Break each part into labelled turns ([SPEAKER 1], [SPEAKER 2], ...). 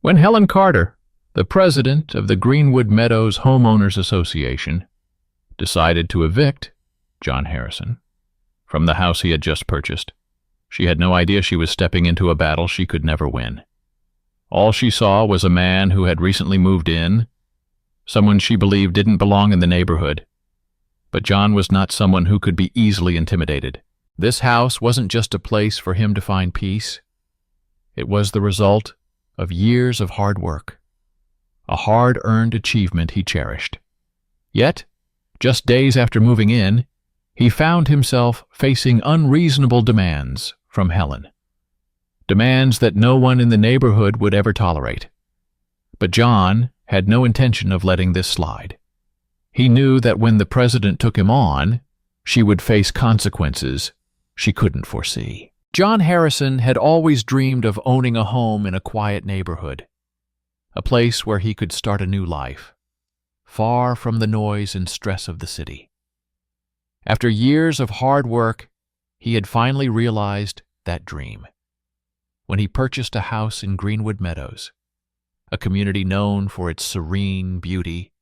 [SPEAKER 1] When Helen Carter, the president of the Greenwood Meadows Homeowners Association, decided to evict John Harrison from the house he had just purchased, she had no idea she was stepping into a battle she could never win. All she saw was a man who had recently moved in, someone she believed didn't belong in the neighborhood. But John was not someone who could be easily intimidated. This house wasn't just a place for him to find peace. It was the result of years of hard work, a hard-earned achievement he cherished. Yet, just days after moving in, he found himself facing unreasonable demands from Helen. Demands that no one in the neighborhood would ever tolerate. But John had no intention of letting this slide. He knew that when the president took him on, she would face consequences she couldn't foresee. John Harrison had always dreamed of owning a home in a quiet neighborhood, a place where he could start a new life, far from the noise and stress of the city. After years of hard work, he had finally realized that dream when he purchased a house in Greenwood Meadows, a community known for its serene beauty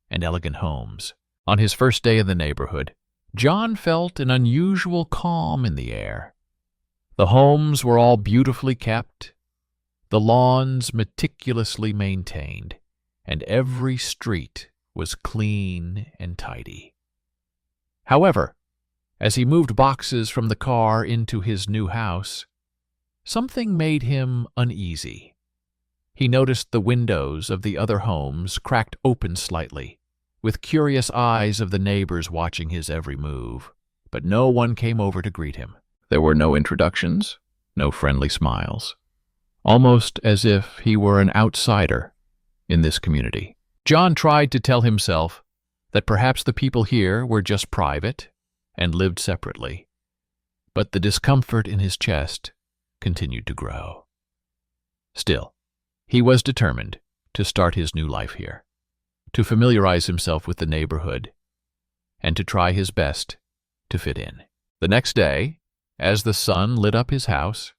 [SPEAKER 1] and elegant homes. On his first day in the neighborhood, John felt an unusual calm in the air. The homes were all beautifully kept, the lawns meticulously maintained, and every street was clean and tidy. However, as he moved boxes from the car into his new house, something made him uneasy. He noticed the windows of the other homes cracked open slightly, with curious eyes of the neighbors watching his every move. But no one came over to greet him. There were no introductions, no friendly smiles, almost as if he were an outsider in this community. John tried to tell himself that perhaps the people here were just private and lived separately, but the discomfort in his chest continued to grow. Still, he was determined to start his new life here, to familiarize himself with the neighborhood, and to try his best to fit in. The next day, as the sun lit up his house,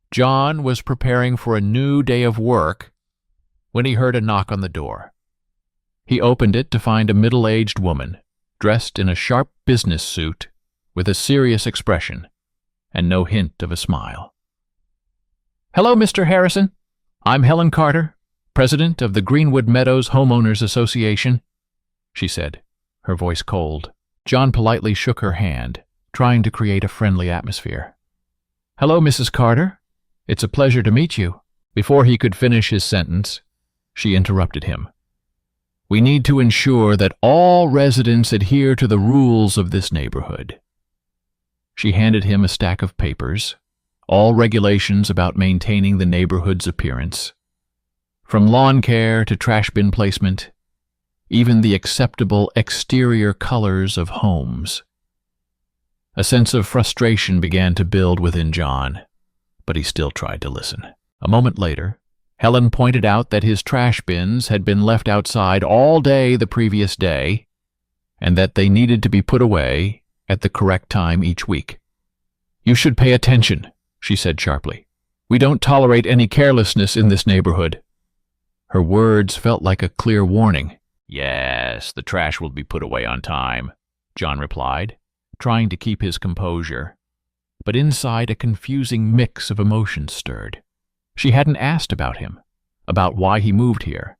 [SPEAKER 1] John was preparing for a new day of work when he heard a knock on the door. He opened it to find a middle-aged woman, dressed in a sharp business suit with a serious expression and no hint of a smile. "Hello, Mr. Harrison. I'm Helen Carter, president of the Greenwood Meadows Homeowners Association," she said, her voice cold. John politely shook her hand, trying to create a friendly atmosphere. "Hello, Mrs. Carter. It's a pleasure to meet you." Before he could finish his sentence, she interrupted him. "We need to ensure that all residents adhere to the rules of this neighborhood." She handed him a stack of papers, all regulations about maintaining the neighborhood's appearance. From lawn care to trash bin placement, even the acceptable exterior colors of homes. A sense of frustration began to build within John, but he still tried to listen. A moment later, Helen pointed out that his trash bins had been left outside all day the previous day, and that they needed to be put away at the correct time each week. "You should pay attention," she said sharply. "We don't tolerate any carelessness in this neighborhood." Her words felt like a clear warning. "Yes, the trash will be put away on time," John replied, trying to keep his composure. But inside, a confusing mix of emotions stirred. She hadn't asked about him, about why he moved here.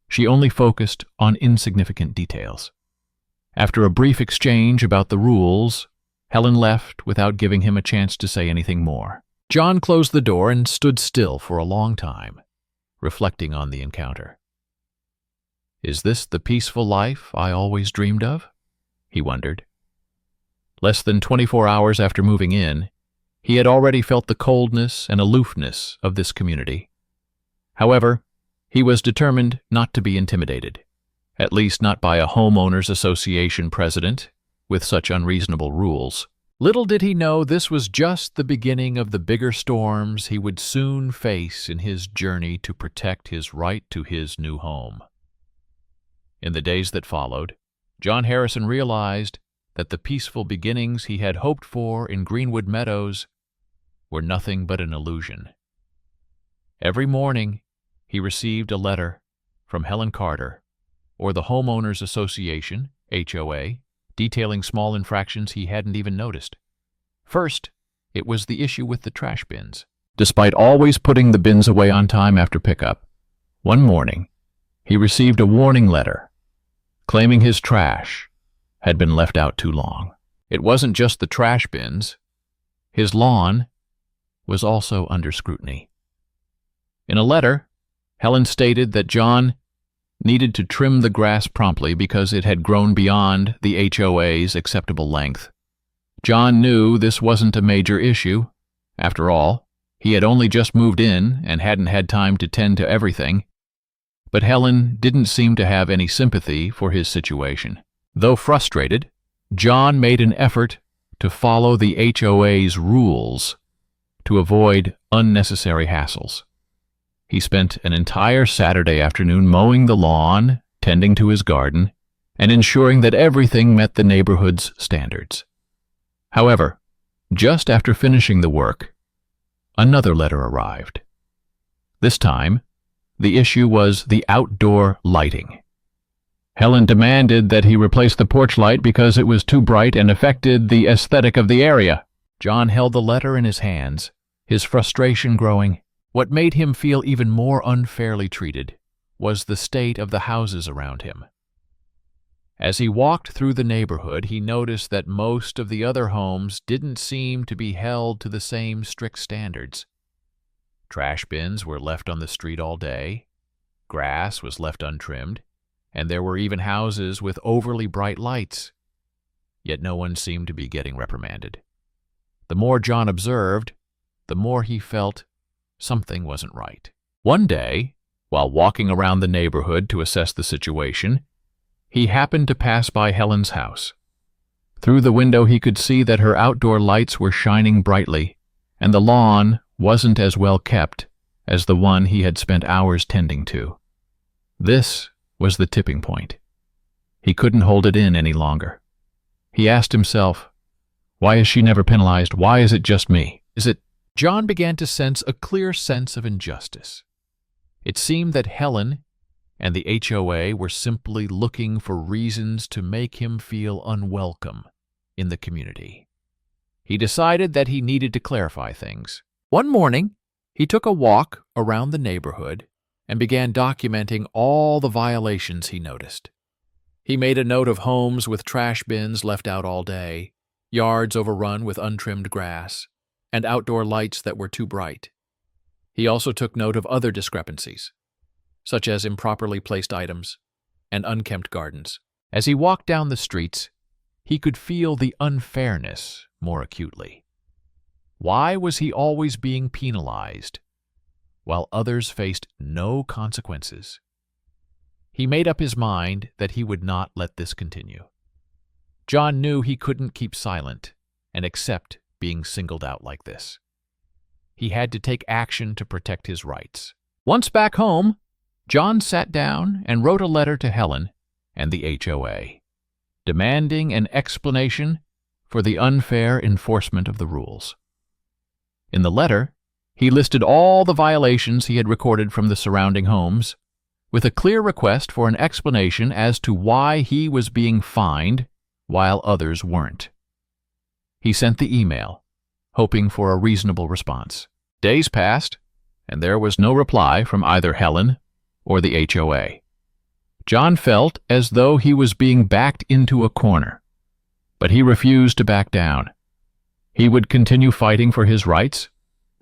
[SPEAKER 1] She only focused on insignificant details. After a brief exchange about the rules, Helen left without giving him a chance to say anything more. John closed the door and stood still for a long time, reflecting on the encounter. "Is this the peaceful life I always dreamed of?" he wondered. Less than 24 hours after moving in, he had already felt the coldness and aloofness of this community. However, he was determined not to be intimidated, at least not by a Homeowners Association president with such unreasonable rules. Little did he know this was just the beginning of the bigger storms he would soon face in his journey to protect his right to his new home. In the days that followed, John Harrison realized that the peaceful beginnings he had hoped for in Greenwood Meadows were nothing but an illusion. Every morning, he received a letter from Helen Carter, or the Homeowners Association, HOA, detailing small infractions he hadn't even noticed. First, it was the issue with the trash bins. Despite always putting the bins away on time after pickup, one morning, he received a warning letter claiming his trash had been left out too long. It wasn't just the trash bins. His lawn was also under scrutiny. In a letter, Helen stated that John needed to trim the grass promptly because it had grown beyond the HOA's acceptable length. John knew this wasn't a major issue. After all, he had only just moved in and hadn't had time to tend to everything. But Helen didn't seem to have any sympathy for his situation. Though frustrated, John made an effort to follow the HOA's rules to avoid unnecessary hassles. He spent an entire Saturday afternoon mowing the lawn, tending to his garden, and ensuring that everything met the neighborhood's standards. However, just after finishing the work, another letter arrived. This time, the issue was the outdoor lighting. Helen demanded that he replace the porch light because it was too bright and affected the aesthetic of the area. John held the letter in his hands, his frustration growing. What made him feel even more unfairly treated was the state of the houses around him. As he walked through the neighborhood, he noticed that most of the other homes didn't seem to be held to the same strict standards. Trash bins were left on the street all day, grass was left untrimmed, and there were even houses with overly bright lights. Yet no one seemed to be getting reprimanded. The more John observed, the more he felt something wasn't right. One day, while walking around the neighborhood to assess the situation, he happened to pass by Helen's house. Through the window he could see that her outdoor lights were shining brightly, and the lawn wasn't as well kept as the one he had spent hours tending to. This was the tipping point. He couldn't hold it in any longer. He asked himself, why is she never penalized? Why is it just me? John began to sense a clear sense of injustice. It seemed that Helen and the HOA were simply looking for reasons to make him feel unwelcome in the community. He decided that he needed to clarify things. One morning, he took a walk around the neighborhood and began documenting all the violations he noticed. He made a note of homes with trash bins left out all day, yards overrun with untrimmed grass, and outdoor lights that were too bright. He also took note of other discrepancies, such as improperly placed items and unkempt gardens. As he walked down the streets, he could feel the unfairness more acutely. Why was he always being penalized, while others faced no consequences? He made up his mind that he would not let this continue. John knew he couldn't keep silent and accept being singled out like this. He had to take action to protect his rights. Once back home, John sat down and wrote a letter to Helen and the HOA, demanding an explanation for the unfair enforcement of the rules. In the letter, he listed all the violations he had recorded from the surrounding homes, with a clear request for an explanation as to why he was being fined while others weren't. He sent the email, hoping for a reasonable response. Days passed, and there was no reply from either Helen or the HOA. John felt as though he was being backed into a corner, but he refused to back down. He would continue fighting for his rights,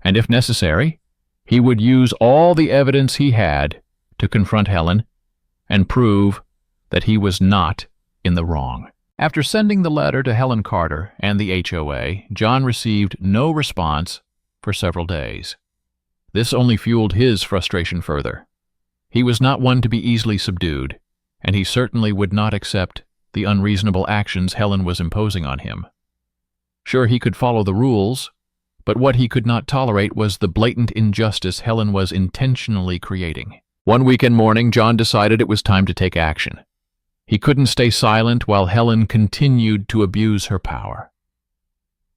[SPEAKER 1] and if necessary, he would use all the evidence he had to confront Helen and prove that he was not in the wrong. After sending the letter to Helen Carter and the HOA, John received no response for several days. This only fueled his frustration further. He was not one to be easily subdued, and he certainly would not accept the unreasonable actions Helen was imposing on him. Sure, he could follow the rules, but what he could not tolerate was the blatant injustice Helen was intentionally creating. One weekend morning, John decided it was time to take action. He couldn't stay silent while Helen continued to abuse her power.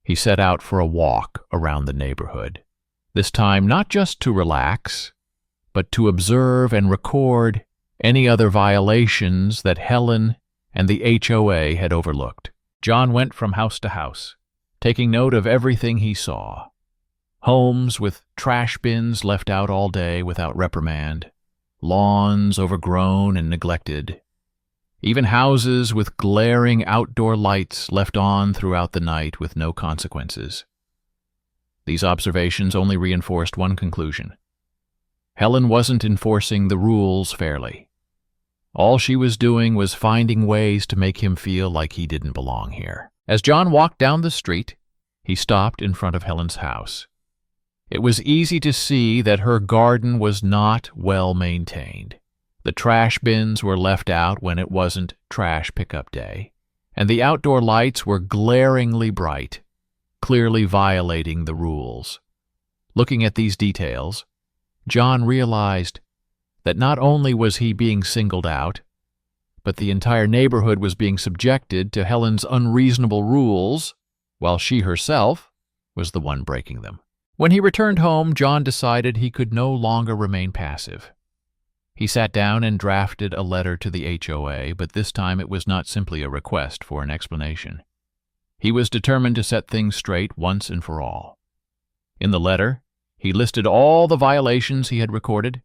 [SPEAKER 1] He set out for a walk around the neighborhood, this time not just to relax, but to observe and record any other violations that Helen and the HOA had overlooked. John went from house to house, taking note of everything he saw. Homes with trash bins left out all day without reprimand, lawns overgrown and neglected, even houses with glaring outdoor lights left on throughout the night with no consequences. These observations only reinforced one conclusion. Helen wasn't enforcing the rules fairly. All she was doing was finding ways to make him feel like he didn't belong here. As John walked down the street, he stopped in front of Helen's house. It was easy to see that her garden was not well maintained. The trash bins were left out when it wasn't trash pickup day, and the outdoor lights were glaringly bright, clearly violating the rules. Looking at these details, John realized that not only was he being singled out, but the entire neighborhood was being subjected to Helen's unreasonable rules, while she herself was the one breaking them. When he returned home, John decided he could no longer remain passive. He sat down and drafted a letter to the HOA, but this time it was not simply a request for an explanation. He was determined to set things straight once and for all. In the letter, he listed all the violations he had recorded,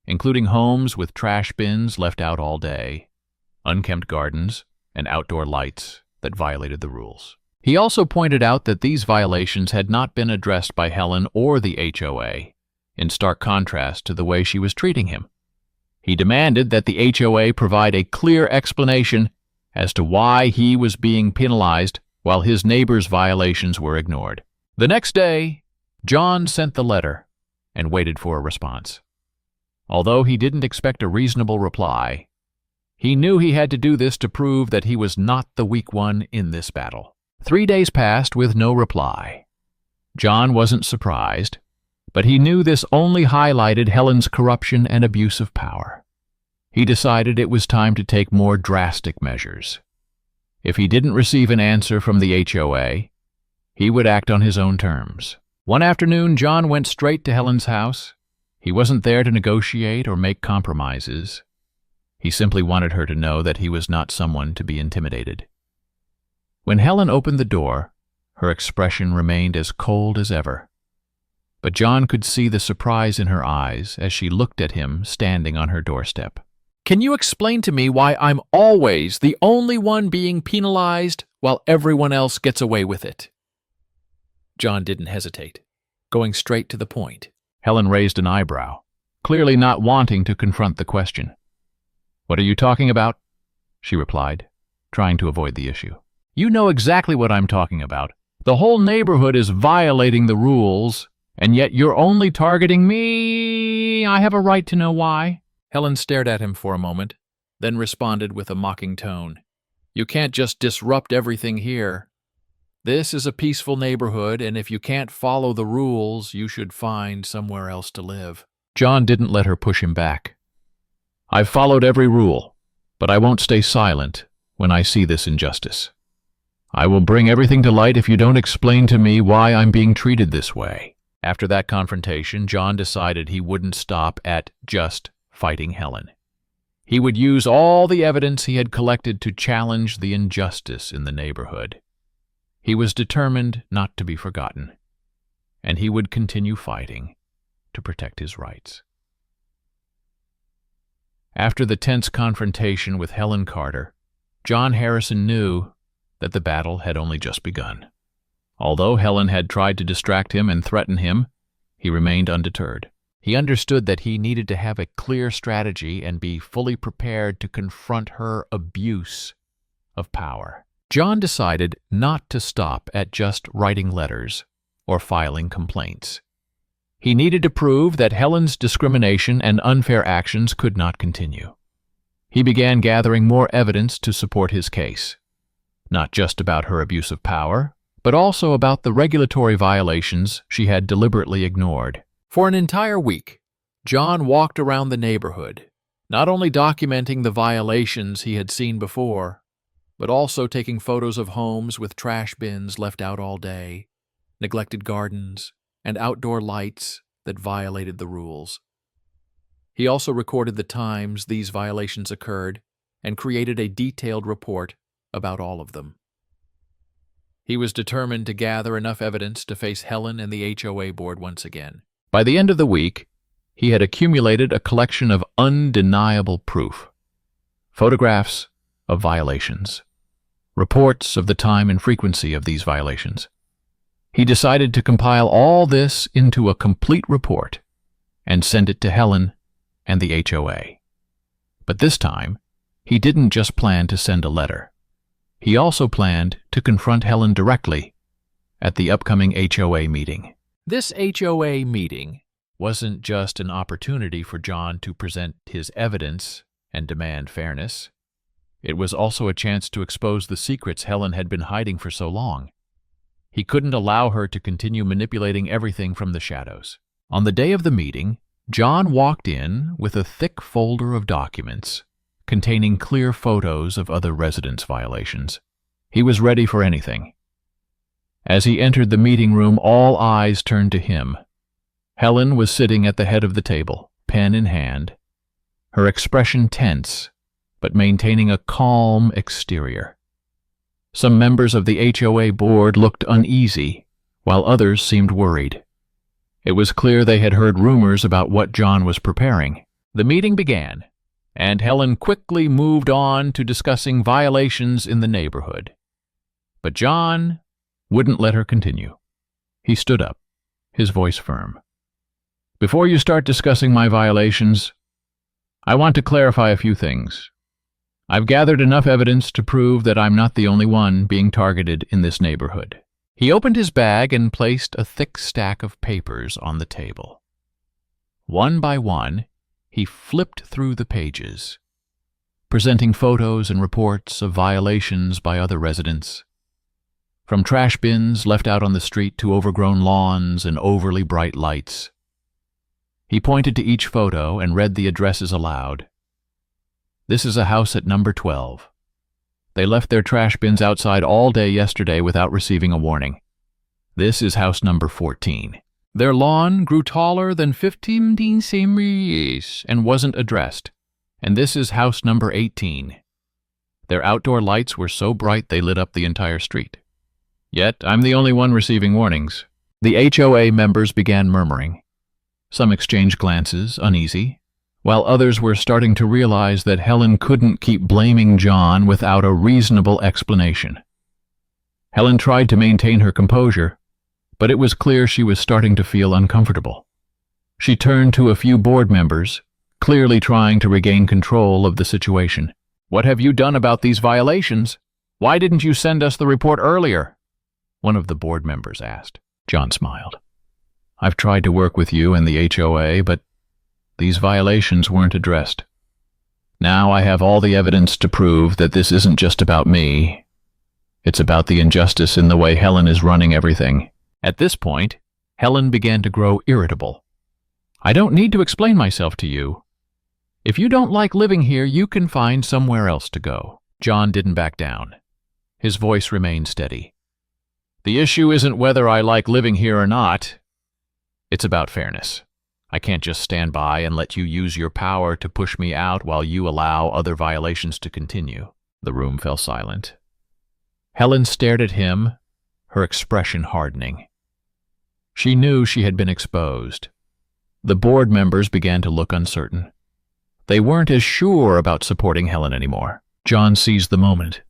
[SPEAKER 1] including homes with trash bins left out all day, unkempt gardens, and outdoor lights that violated the rules. He also pointed out that these violations had not been addressed by Helen or the HOA, in stark contrast to the way she was treating him. He demanded that the HOA provide a clear explanation as to why he was being penalized while his neighbor's violations were ignored. The next day, John sent the letter and waited for a response. Although he didn't expect a reasonable reply, he knew he had to do this to prove that he was not the weak one in this battle. 3 days passed with no reply. John wasn't surprised, but he knew this only highlighted Helen's corruption and abuse of power. He decided it was time to take more drastic measures. If he didn't receive an answer from the HOA, he would act on his own terms. One afternoon, John went straight to Helen's house. He wasn't there to negotiate or make compromises. He simply wanted her to know that he was not someone to be intimidated. When Helen opened the door, her expression remained as cold as ever. But John could see the surprise in her eyes as she looked at him standing on her doorstep. "Can you explain to me why I'm always the only one being penalized while everyone else gets away with it?" John didn't hesitate, going straight to the point. Helen raised an eyebrow, clearly not wanting to confront the question. "What are you talking about?" she replied, trying to avoid the issue. "You know exactly what I'm talking about. The whole neighborhood is violating the rules, and yet you're only targeting me. I have a right to know why." Helen stared at him for a moment, then responded with a mocking tone. "You can't just disrupt everything here. This is a peaceful neighborhood, and if you can't follow the rules, you should find somewhere else to live." John didn't let her push him back. "I've followed every rule, but I won't stay silent when I see this injustice. I will bring everything to light if you don't explain to me why I'm being treated this way." After that confrontation, John decided he wouldn't stop at just fighting Helen. He would use all the evidence he had collected to challenge the injustice in the neighborhood. He was determined not to be forgotten, and he would continue fighting to protect his rights. After the tense confrontation with Helen Carter, John Harrison knew that the battle had only just begun. Although Helen had tried to distract him and threaten him, he remained undeterred. He understood that he needed to have a clear strategy and be fully prepared to confront her abuse of power. John decided not to stop at just writing letters or filing complaints. He needed to prove that Helen's discrimination and unfair actions could not continue. He began gathering more evidence to support his case, not just about her abuse of power, but also about the regulatory violations she had deliberately ignored. For an entire week, John walked around the neighborhood, not only documenting the violations he had seen before, but also taking photos of homes with trash bins left out all day, neglected gardens, and outdoor lights that violated the rules.
[SPEAKER 2] He also recorded the times these violations occurred and created a detailed report about all of them. He was determined to gather enough evidence to face Helen and the HOA board once again.
[SPEAKER 1] By the end of the week, he had accumulated a collection of undeniable proof. Photographs of violations. Reports of the time and frequency of these violations. He decided to compile all this into a complete report and send it to Helen and the HOA. But this time, he didn't just plan to send a letter. He also planned to confront Helen directly at the upcoming HOA meeting. This HOA meeting wasn't just an opportunity for John to present his evidence and demand fairness. It was also a chance to expose the secrets Helen had been hiding for so long. He couldn't allow her to continue manipulating everything from the shadows. On the day of the meeting, John walked in with a thick folder of documents containing clear photos of other residents' violations. He was ready for anything. As he entered the meeting room, all eyes turned to him. Helen was sitting at the head of the table, pen in hand, her expression tense, but maintaining a calm exterior. Some members of the HOA board looked uneasy, while others seemed worried. It was clear they had heard rumors about what John was preparing. The meeting began, and Helen quickly moved on to discussing violations in the neighborhood. But John wouldn't let her continue. He stood up, his voice firm. "Before you start discussing my violations, I want to clarify a few things. I've gathered enough evidence to prove that I'm not the only one being targeted in this neighborhood." He opened his bag and placed a thick stack of papers on the table. One by one, he flipped through the pages, presenting photos and reports of violations by other residents. From trash bins left out on the street to overgrown lawns and overly bright lights. He pointed to each photo and read the addresses aloud. "This is a house at number 12. They left their trash bins outside all day yesterday without receiving a warning. This is house number 14. Their lawn grew taller than 15 centimeters and wasn't addressed. And this is house number 18. Their outdoor lights were so bright they lit up the entire street. Yet I'm the only one receiving warnings." The HOA members began murmuring. Some exchanged glances, uneasy, while others were starting to realize that Helen couldn't keep blaming John without a reasonable explanation. Helen tried to maintain her composure, but it was clear she was starting to feel uncomfortable. She turned to a few board members, clearly trying to regain control of the situation. "What have you done about these violations? Why didn't you send us the report earlier?" one of the board members asked. John smiled. "I've tried to work with you and the HOA, but these violations weren't addressed. Now I have all the evidence to prove that this isn't just about me. It's about the injustice in the way Helen is running everything." At this point, Helen began to grow irritable. "I don't need to explain myself to you. If you don't like living here, you can find somewhere else to go." John didn't back down. His voice remained steady. "The issue isn't whether I like living here or not. It's about fairness. I can't just stand by and let you use your power to push me out while you allow other violations to continue." The room fell silent. Helen stared at him, her expression hardening. She knew she had been exposed. The board members began to look uncertain. They weren't as sure about supporting Helen anymore. John seized the moment.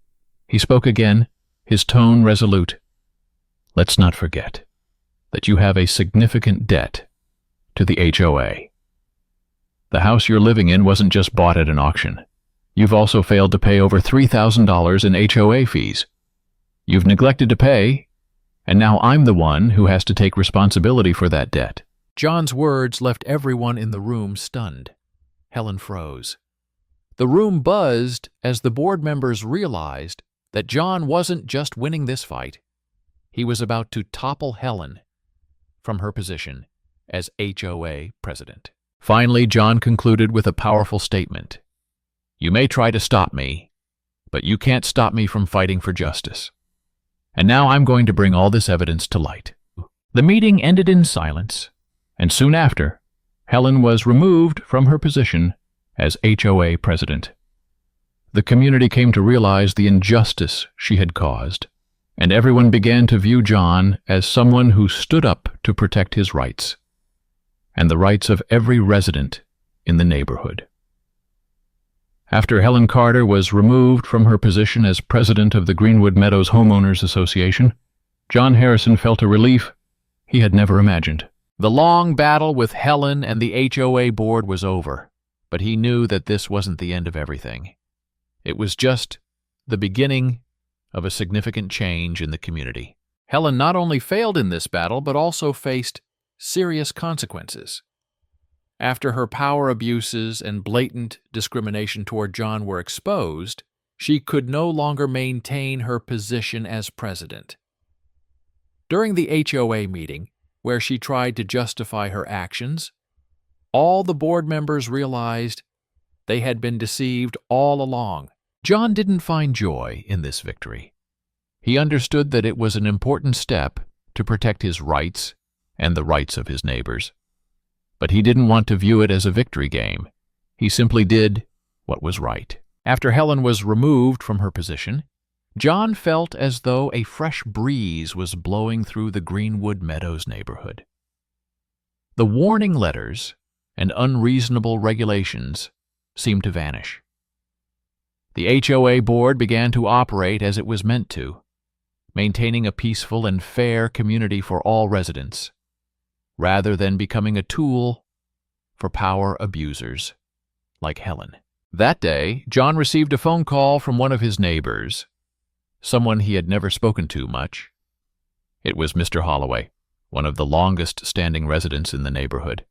[SPEAKER 1] He spoke again, his tone resolute. "Let's not forget that you have a significant debt to the HOA. The house you're living in wasn't just bought at an auction. You've also failed to pay over $3,000 in HOA fees. You've neglected to pay, and now I'm the one who has to take responsibility for that debt." John's words left everyone in the room stunned. Helen froze. The room buzzed as the board members realized that John wasn't just winning this fight. He was about to topple Helen from her position as HOA president. Finally, John concluded with a powerful statement. "You may try to stop me, but you can't stop me from fighting for justice. And now I'm going to bring all this evidence to light." The meeting ended in silence, and soon after, Helen was removed from her position as HOA president. The community came to realize the injustice she had caused, and everyone began to view John as someone who stood up to protect his rights and the rights of every resident in the neighborhood. After Helen Carter was removed from her position as president of the Greenwood Meadows Homeowners Association, John Harrison felt a relief he had never imagined. The long battle with Helen and the HOA board was over, but he knew that this wasn't the end of everything. It was just the beginning of a significant change in the community. Helen not only failed in this battle, but also faced serious consequences. After her power abuses and blatant discrimination toward John were exposed, she could no longer maintain her position as president. During the HOA meeting, where she tried to justify her actions, all the board members realized they had been deceived all along. John didn't find joy in this victory. He understood that it was an important step to protect his rights and the rights of his neighbors. But he didn't want to view it as a victory game. He simply did what was right. After Helen was removed from her position, John felt as though a fresh breeze was blowing through the Greenwood Meadows neighborhood. The warning letters and unreasonable regulations seemed to vanish. The HOA board began to operate as it was meant to, maintaining a peaceful and fair community for all residents, rather than becoming a tool for power abusers like Helen. That day, John received a phone call from one of his neighbors, someone he had never spoken to much. It was Mr. Holloway, one of the longest-standing residents in the neighborhood.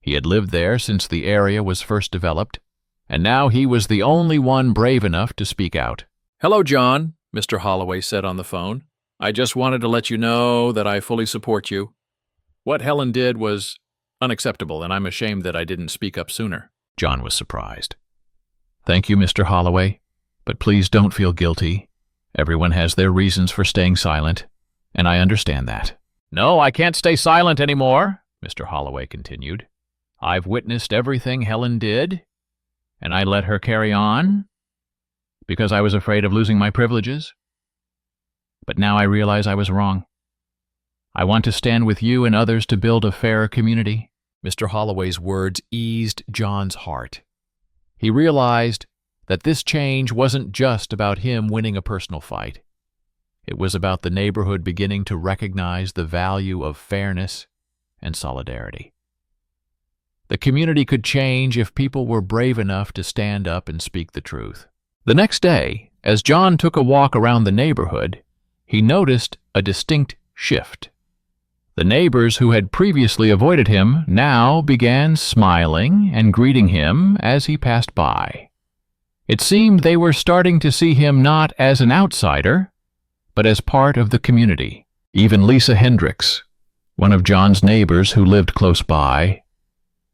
[SPEAKER 1] He had lived there since the area was first developed, and now he was the only one brave enough to speak out.
[SPEAKER 2] "Hello, John," Mr. Holloway said on the phone. "I just wanted to let you know that I fully support you. What Helen did was unacceptable, and I'm ashamed that I didn't speak up sooner."
[SPEAKER 1] John was surprised. "Thank you, Mr. Holloway, but please don't feel guilty. Everyone has their reasons for staying silent, and I understand that." "No, I can't stay silent anymore," Mr. Holloway continued. "I've witnessed everything Helen did, and I let her carry on because I was afraid of losing my privileges. But now I realize I was wrong. I want to stand with you and others to build a fairer community." Mr. Holloway's words eased John's heart. He realized that this change wasn't just about him winning a personal fight. It was about the neighborhood beginning to recognize the value of fairness and solidarity. The community could change if people were brave enough to stand up and speak the truth. The next day, as John took a walk around the neighborhood, he noticed a distinct shift. The neighbors who had previously avoided him now began smiling and greeting him as he passed by. It seemed they were starting to see him not as an outsider, but as part of the community. Even Lisa Hendricks, one of John's neighbors who lived close by,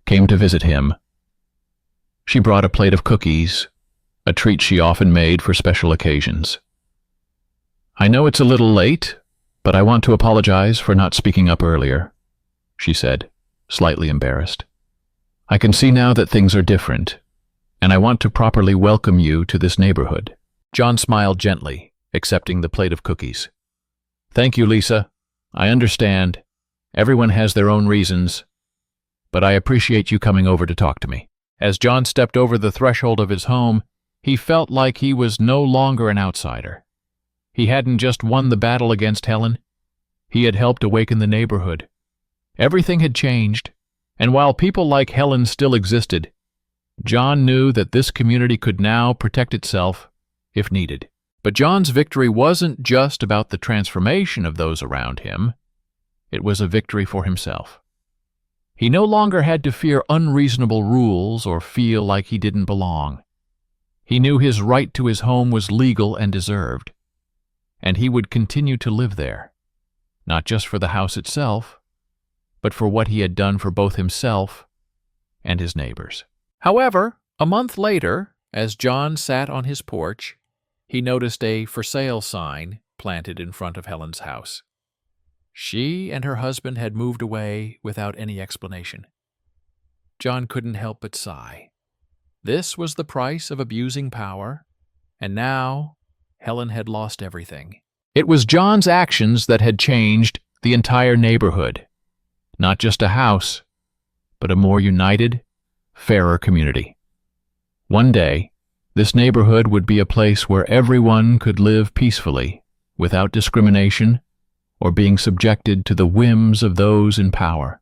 [SPEAKER 1] came to visit him. She brought a plate of cookies, a treat she often made for special occasions. "I know it's a little late, but I want to apologize for not speaking up earlier," she said, slightly embarrassed. "I can see now that things are different, and I want to properly welcome you to this neighborhood." John smiled gently, accepting the plate of cookies. "Thank you, Lisa. I understand. Everyone has their own reasons, but I appreciate you coming over to talk to me." As John stepped over the threshold of his home, he felt like he was no longer an outsider. He hadn't just won the battle against Helen. He had helped awaken the neighborhood. Everything had changed, and while people like Helen still existed, John knew that this community could now protect itself if needed. But John's victory wasn't just about the transformation of those around him. It was a victory for himself. He no longer had to fear unreasonable rules or feel like he didn't belong. He knew his right to his home was legal and deserved, and he would continue to live there, not just for the house itself, but for what he had done for both himself and his neighbors. However, a month later, as John sat on his porch, he noticed a "for sale" sign planted in front of Helen's house. She and her husband had moved away without any explanation.
[SPEAKER 2] John couldn't help but sigh. This was the price of abusing power, and now Helen had lost everything.
[SPEAKER 1] It was John's actions that had changed the entire neighborhood. Not just a house, but a more united, fairer community. One day, this neighborhood would be a place where everyone could live peacefully, without discrimination or being subjected to the whims of those in power.